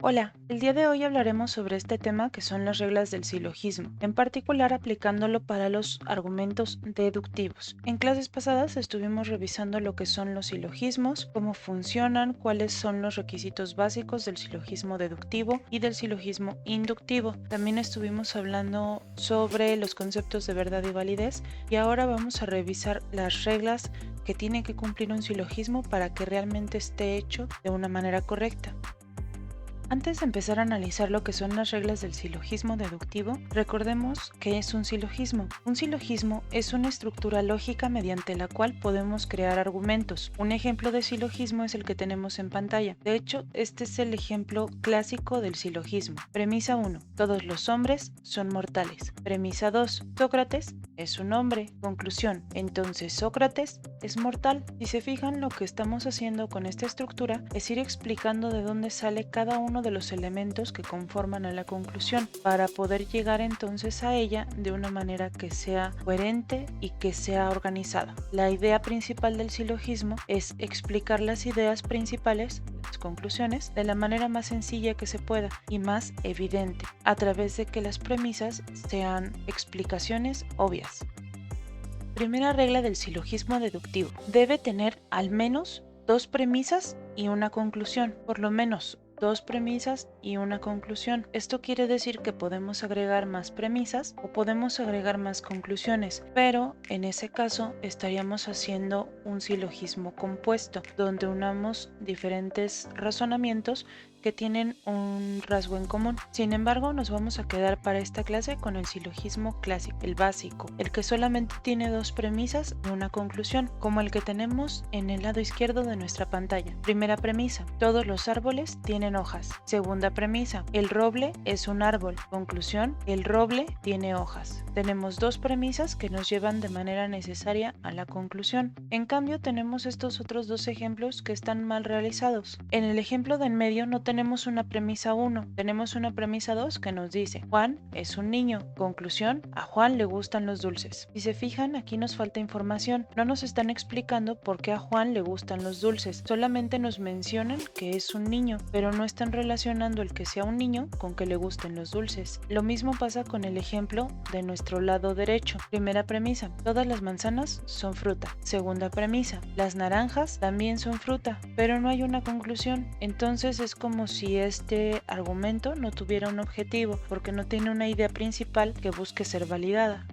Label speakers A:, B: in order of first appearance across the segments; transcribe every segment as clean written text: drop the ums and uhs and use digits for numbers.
A: Hola, el día de hoy hablaremos sobre este tema que son las reglas del silogismo, en particular aplicándolo para los argumentos deductivos. En clases pasadas estuvimos revisando lo que son los silogismos, cómo funcionan, cuáles son los requisitos básicos del silogismo deductivo y del silogismo inductivo. También estuvimos hablando sobre los conceptos de verdad y validez y ahora vamos a revisar las reglas que tiene que cumplir un silogismo para que realmente esté hecho de una manera correcta. Antes de empezar a analizar lo que son las reglas del silogismo deductivo, recordemos qué es un silogismo. Un silogismo es una estructura lógica mediante la cual podemos crear argumentos. Un ejemplo de silogismo es el que tenemos en pantalla. De hecho, este es el ejemplo clásico del silogismo. Premisa 1. Todos los hombres son mortales. Premisa 2. Sócrates es un hombre. Conclusión. Entonces Sócrates es mortal. Si se fijan, lo que estamos haciendo con esta estructura es ir explicando de dónde sale cada uno de los elementos que conforman a la conclusión para poder llegar entonces a ella de una manera que sea coherente y que sea organizada. La idea principal del silogismo es explicar las ideas principales, las conclusiones, de la manera más sencilla que se pueda y más evidente, a través de que las premisas sean explicaciones obvias. Primera regla del silogismo deductivo. Debe tener al menos dos premisas y una conclusión, por lo menos dos premisas y una conclusión. Esto quiere decir que podemos agregar más premisas o podemos agregar más conclusiones, pero en ese caso estaríamos haciendo un silogismo compuesto, donde unamos diferentes razonamientos que tienen un rasgo en común. Sin embargo, nos vamos a quedar para esta clase con el silogismo clásico, el básico, el que solamente tiene dos premisas y una conclusión, como el que tenemos en el lado izquierdo de nuestra pantalla. Primera premisa: todos los árboles tienen hojas. Segunda premisa: el roble es un árbol. Conclusión: el roble tiene hojas. Tenemos dos premisas que nos llevan de manera necesaria a la conclusión. En cambio, tenemos estos otros dos ejemplos que están mal realizados. En el ejemplo de en medio no tenemos una premisa 1, tenemos una premisa 2 que nos dice: Juan es un niño. Conclusión: a Juan le gustan los dulces. Si se fijan, aquí nos falta información. No nos están explicando por qué a Juan le gustan los dulces. Solamente nos mencionan que es un niño, pero no están relacionando el que sea un niño con que le gusten los dulces. Lo mismo pasa con el ejemplo de nuestro lado derecho. Primera premisa: todas las manzanas son fruta. Segunda premisa: las naranjas también son fruta, pero no hay una conclusión. Entonces es como si este argumento no tuviera un objetivo, porque no tiene una idea principal que busque ser validada.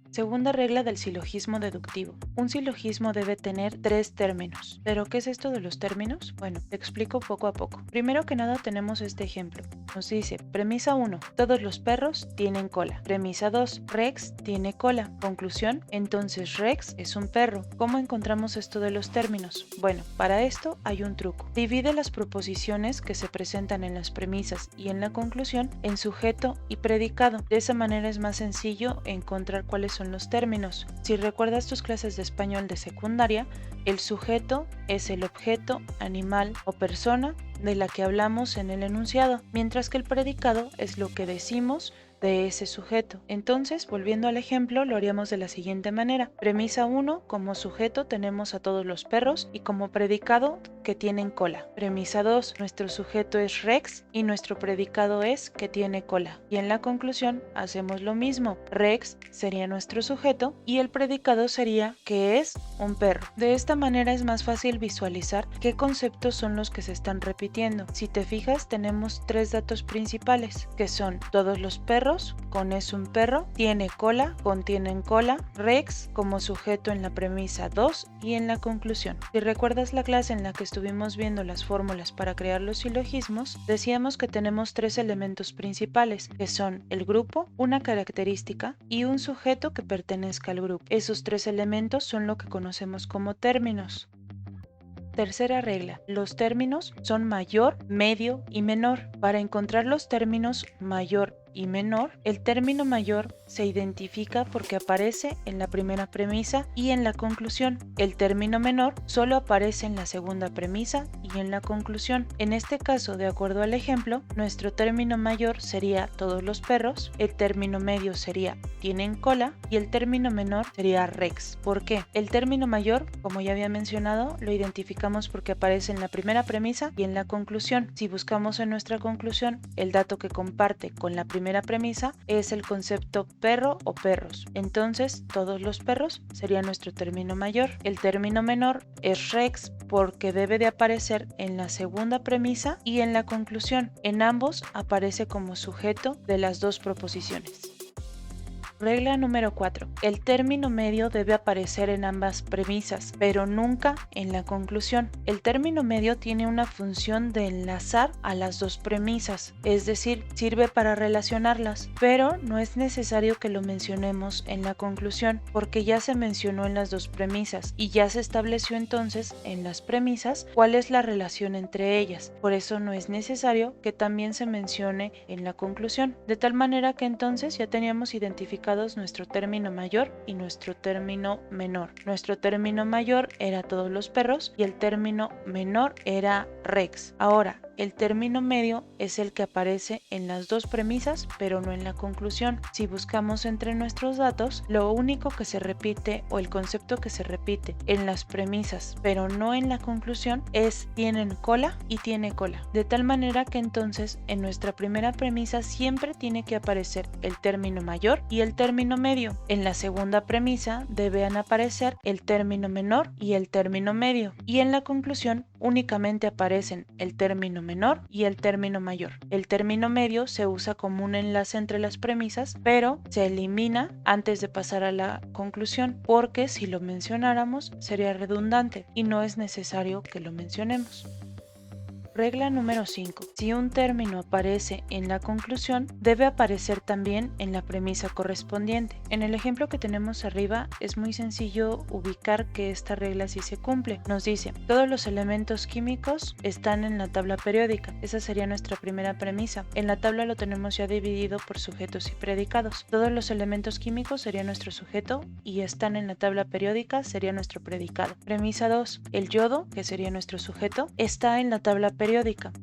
A: Segunda regla del silogismo deductivo. Un silogismo debe tener tres términos. ¿Pero qué es esto de los términos? Bueno, te explico poco a poco. Primero que nada tenemos este ejemplo. Nos dice: premisa 1. Todos los perros tienen cola. Premisa 2. Rex tiene cola. Conclusión: entonces Rex es un perro. ¿Cómo encontramos esto de los términos? Bueno, para esto hay un truco. Divide las proposiciones que se presentan en las premisas y en la conclusión en sujeto y predicado. De esa manera es más sencillo encontrar cuáles son los términos. Si recuerdas tus clases de español de secundaria, el sujeto es el objeto, animal o persona de la que hablamos en el enunciado, mientras que el predicado es lo que decimos de ese sujeto. Entonces, volviendo al ejemplo, lo haríamos de la siguiente manera. Premisa 1, como sujeto tenemos a todos los perros y como predicado que tienen cola. Premisa 2, nuestro sujeto es Rex y nuestro predicado es que tiene cola. Y en la conclusión hacemos lo mismo. Rex sería nuestro sujeto y el predicado sería que es un perro. De esta manera es más fácil visualizar qué conceptos son los que se están repitiendo. Si te fijas, tenemos tres datos principales, que son todos los perros, con es un perro, tiene cola, contienen cola, Rex como sujeto en la premisa 2 y en la conclusión. Si recuerdas la clase en la que estuvimos viendo las fórmulas para crear los silogismos, decíamos que tenemos tres elementos principales, que son el grupo, una característica y un sujeto que pertenezca al grupo. Esos tres elementos son lo que conocemos como términos. Tercera regla: los términos son mayor, medio y menor. Para encontrar los términos mayor y menor, el término mayor se identifica porque aparece en la primera premisa y en la conclusión. El término menor solo aparece en la segunda premisa y en la conclusión. En este caso, de acuerdo al ejemplo, nuestro término mayor sería todos los perros, el término medio sería tienen cola y el término menor sería rex. ¿Por qué? El término mayor, como ya había mencionado, lo identificamos porque aparece en la primera premisa y en la conclusión. Si buscamos en nuestra conclusión, el dato que comparte con la primera premisa es el concepto perro o perros. Entonces, todos los perros sería nuestro término mayor. El término menor es rex porque debe de aparecer en la segunda premisa y en la conclusión. En ambos aparece como sujeto de las dos proposiciones. Regla número 4. El término medio debe aparecer en ambas premisas, pero nunca en la conclusión. El término medio tiene una función de enlazar a las dos premisas, es decir, sirve para relacionarlas, pero no es necesario que lo mencionemos en la conclusión, porque ya se mencionó en las dos premisas y ya se estableció entonces en las premisas cuál es la relación entre ellas. Por eso no es necesario que también se mencione en la conclusión, de tal manera que entonces ya teníamos identificado nuestro término mayor y nuestro término menor. Nuestro término mayor era todos los perros y el término menor era rex. Ahora, el término medio es el que aparece en las dos premisas, pero no en la conclusión. Si buscamos entre nuestros datos, lo único que se repite o el concepto que se repite en las premisas, pero no en la conclusión, es tienen cola y tiene cola. De tal manera que entonces en nuestra primera premisa siempre tiene que aparecer el término mayor y el término medio. En la segunda premisa deben aparecer el término menor y el término medio. Y en la conclusión únicamente aparecen el término menor y el término mayor. El término medio se usa como un enlace entre las premisas, pero se elimina antes de pasar a la conclusión, porque si lo mencionáramos sería redundante y no es necesario que lo mencionemos. Regla número 5. Si un término aparece en la conclusión, debe aparecer también en la premisa correspondiente. En el ejemplo que tenemos arriba es muy sencillo ubicar que esta regla sí se cumple. Nos dice, todos los elementos químicos están en la tabla periódica. Esa sería nuestra primera premisa. En la tabla lo tenemos ya dividido por sujetos y predicados. Todos los elementos químicos sería nuestro sujeto y están en la tabla periódica sería nuestro predicado. Premisa 2. El yodo, que sería nuestro sujeto, está en la tabla periódica,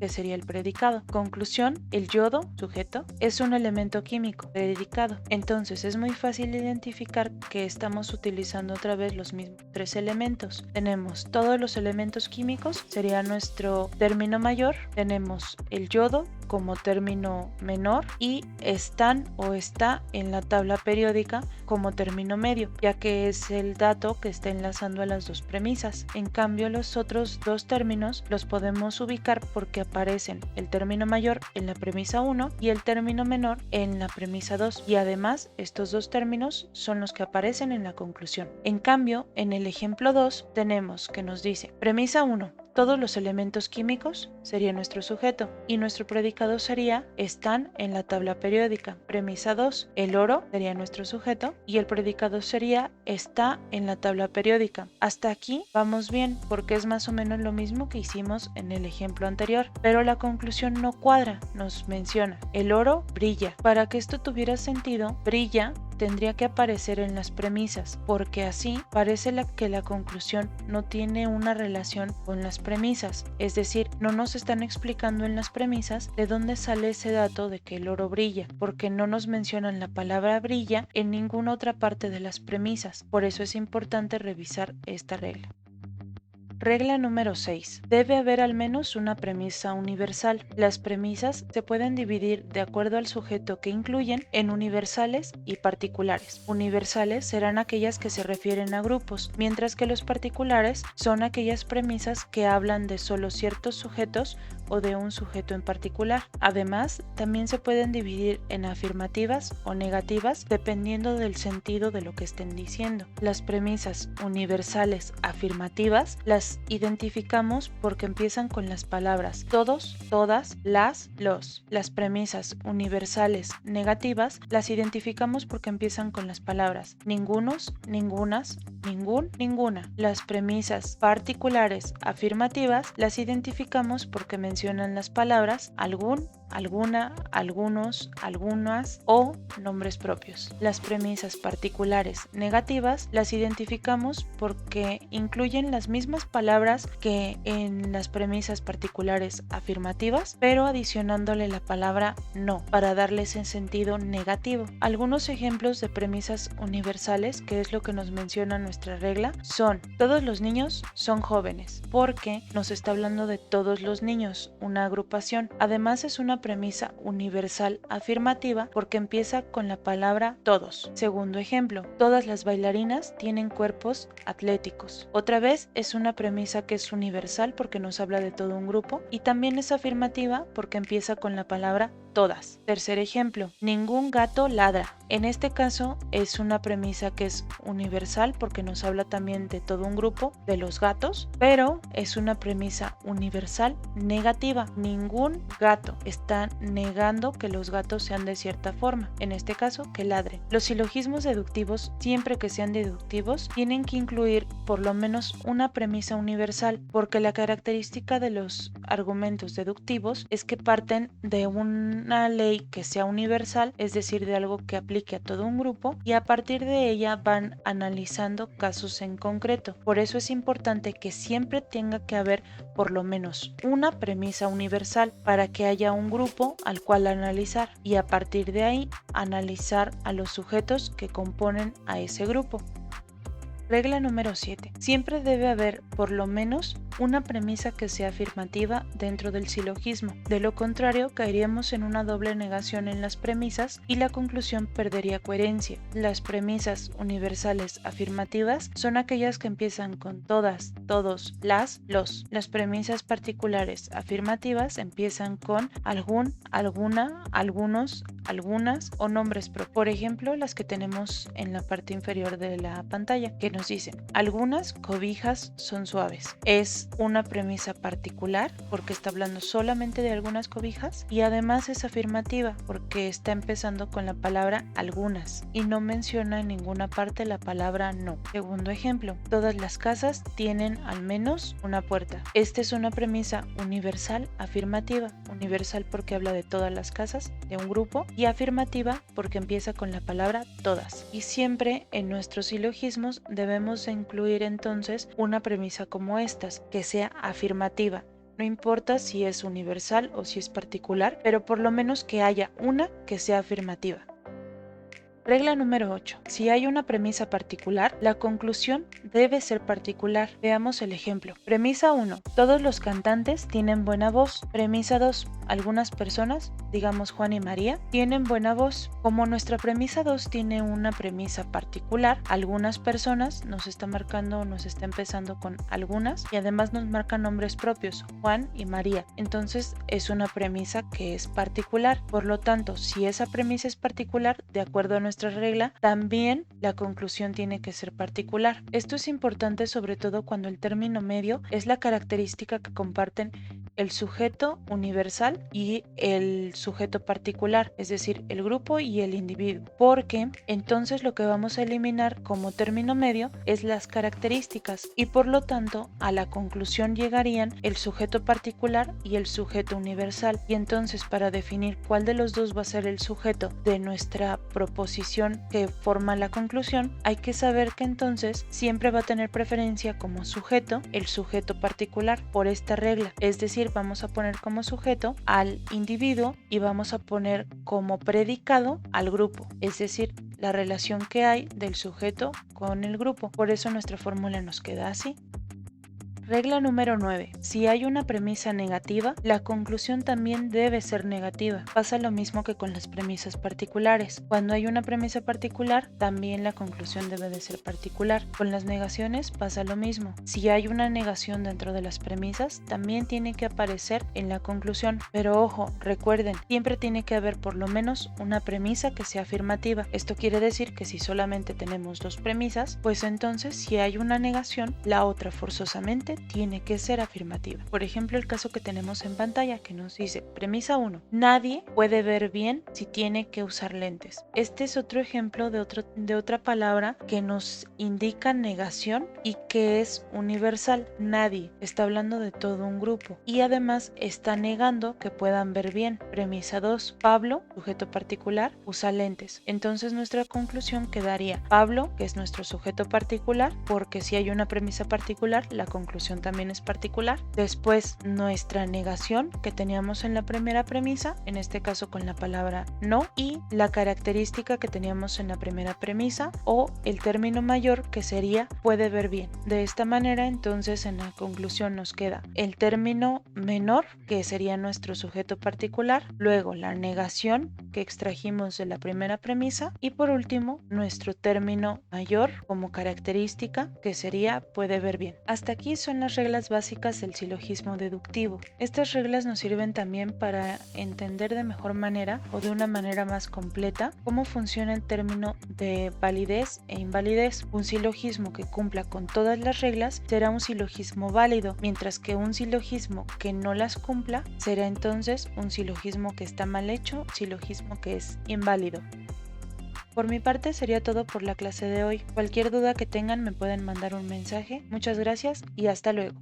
A: que sería el predicado. Conclusión, el yodo, sujeto, es un elemento químico, predicado. Entonces es muy fácil identificar que estamos utilizando otra vez los mismos tres elementos. Tenemos todos los elementos químicos, sería nuestro término mayor. Tenemos el yodo como término menor y están o está en la tabla periódica como término medio, ya que es el dato que está enlazando a las dos premisas. En cambio, los otros dos términos los podemos ubicar porque aparecen el término mayor en la premisa 1 y el término menor en la premisa 2, y además estos dos términos son los que aparecen en la conclusión. En cambio, en el ejemplo 2 tenemos que nos dice premisa 1. Todos los elementos químicos sería nuestro sujeto y nuestro predicado sería están en la tabla periódica. Premisa 2, el oro sería nuestro sujeto y el predicado sería está en la tabla periódica. Hasta aquí vamos bien porque es más o menos lo mismo que hicimos en el ejemplo anterior, pero la conclusión no cuadra. Nos menciona el oro brilla. Para que esto tuviera sentido, brilla tendría que aparecer en las premisas, porque así parece que la conclusión no tiene una relación con las premisas, es decir, no nos están explicando en las premisas de dónde sale ese dato de que el oro brilla, porque no nos mencionan la palabra brilla en ninguna otra parte de las premisas. Por eso es importante revisar esta regla. Regla número 6. Debe haber al menos una premisa universal. Las premisas se pueden dividir de acuerdo al sujeto que incluyen en universales y particulares. Universales serán aquellas que se refieren a grupos, mientras que los particulares son aquellas premisas que hablan de solo ciertos sujetos o de un sujeto en particular. Además, también se pueden dividir en afirmativas o negativas dependiendo del sentido de lo que estén diciendo. Las premisas universales afirmativas las identificamos porque empiezan con las palabras todos, todas, las, los. Las premisas universales negativas las identificamos porque empiezan con las palabras ningunos, ningunas, ningún, ninguna. Las premisas particulares afirmativas las identificamos porque mencionan las palabras algún, alguna, algunos, algunas o nombres propios. Las premisas particulares negativas las identificamos porque incluyen las mismas palabras que en las premisas particulares afirmativas, pero adicionándole la palabra no para darles el sentido negativo. Algunos ejemplos de premisas universales, que es lo que nos menciona nuestra regla, son: todos los niños son jóvenes, porque nos está hablando de todos los niños, una agrupación. Además es una premisa universal afirmativa porque empieza con la palabra todos. Segundo ejemplo, todas las bailarinas tienen cuerpos atléticos. Otra vez es una premisa que es universal porque nos habla de todo un grupo y también es afirmativa porque empieza con la palabra todas. Tercer ejemplo, ningún gato ladra. En este caso es una premisa que es universal porque nos habla también de todo un grupo de los gatos, pero es una premisa universal negativa. Ningún gato, está negando que los gatos sean de cierta forma, en este caso que ladren. Los silogismos deductivos, siempre que sean deductivos, tienen que incluir por lo menos una premisa universal, porque la característica de los argumentos deductivos es que parten de una ley que sea universal, es decir, de algo que aplique a todo un grupo, y a partir de ella van analizando casos en concreto. Por eso es importante que siempre tenga que haber por lo menos una premisa universal para que haya un grupo al cual analizar y a partir de ahí analizar a los sujetos que componen a ese grupo. Regla número 7. Siempre debe haber por lo menos una premisa que sea afirmativa dentro del silogismo. De lo contrario, caeríamos en una doble negación en las premisas y la conclusión perdería coherencia. Las premisas universales afirmativas son aquellas que empiezan con todas, todos, las, los. Las premisas particulares afirmativas empiezan con algún, alguna, algunos, algunas o nombres propios. Por ejemplo, las que tenemos en la parte inferior de la pantalla, que nos dicen: algunas cobijas son suaves. Es una premisa particular porque está hablando solamente de algunas cobijas y además es afirmativa porque está empezando con la palabra algunas y no menciona en ninguna parte la palabra no. Segundo ejemplo, todas las casas tienen al menos una puerta. Esta es una premisa universal afirmativa. Universal porque habla de todas las casas de un grupo y afirmativa porque empieza con la palabra todas. Y siempre en nuestros silogismos debemos incluir entonces una premisa como estas, que sea afirmativa. No importa si es universal o si es particular, pero por lo menos que haya una que sea afirmativa. Regla número 8. Si hay una premisa particular, la conclusión debe ser particular. Veamos el ejemplo. Premisa 1. Todos los cantantes tienen buena voz. Premisa 2. Algunas personas, digamos Juan y María, tienen buena voz. Como nuestra premisa 2 tiene una premisa particular, algunas personas nos está marcando, nos está empezando con algunas y además nos marca nombres propios, Juan y María. Entonces es una premisa que es particular. Por lo tanto, si esa premisa es particular, de acuerdo a nuestra regla, también la conclusión tiene que ser particular. Esto es importante sobre todo cuando el término medio es la característica que comparten el sujeto universal y el sujeto particular, es decir, el grupo y el individuo, porque entonces lo que vamos a eliminar como término medio es las características y por lo tanto a la conclusión llegarían el sujeto particular y el sujeto universal, y entonces para definir cuál de los dos va a ser el sujeto de nuestra proposición que forma la conclusión, hay que saber que entonces siempre va a tener preferencia como sujeto el sujeto particular por esta regla, es decir, vamos a poner como sujeto al individuo y vamos a poner como predicado al grupo, es decir, la relación que hay del sujeto con el grupo. Por eso nuestra fórmula nos queda así. Regla número 9. Si hay una premisa negativa, la conclusión también debe ser negativa. Pasa lo mismo que con las premisas particulares. Cuando hay una premisa particular, también la conclusión debe de ser particular. Con las negaciones pasa lo mismo. Si hay una negación dentro de las premisas, también tiene que aparecer en la conclusión. Pero ojo, recuerden, siempre tiene que haber por lo menos una premisa que sea afirmativa. Esto quiere decir que si solamente tenemos dos premisas, pues entonces si hay una negación, la otra forzosamente frase tiene que ser afirmativa. Por ejemplo, el caso que tenemos en pantalla que nos dice, premisa 1, nadie puede ver bien si tiene que usar lentes. Este es otro ejemplo de otra palabra que nos indica negación y que es universal. Nadie está hablando de todo un grupo y además está negando que puedan ver bien. Premisa 2, Pablo, sujeto particular, usa lentes. Entonces nuestra conclusión quedaría Pablo, que es nuestro sujeto particular, porque si hay una premisa particular, la conclusión también es particular. Después nuestra negación que teníamos en la primera premisa, en este caso con la palabra no, y la característica que teníamos en la primera premisa o el término mayor que sería puede ver bien. De esta manera entonces en la conclusión nos queda el término menor que sería nuestro sujeto particular, luego la negación que extrajimos de la primera premisa y por último nuestro término mayor como característica que sería puede ver bien. Hasta aquí son las reglas básicas del silogismo deductivo. Estas reglas nos sirven también para entender de mejor manera o de una manera más completa cómo funciona el término de validez e invalidez. Un silogismo que cumpla con todas las reglas será un silogismo válido, mientras que un silogismo que no las cumpla será entonces un silogismo que está mal hecho, silogismo que es inválido. Por mi parte sería todo por la clase de hoy. Cualquier duda que tengan me pueden mandar un mensaje. Muchas gracias y hasta luego.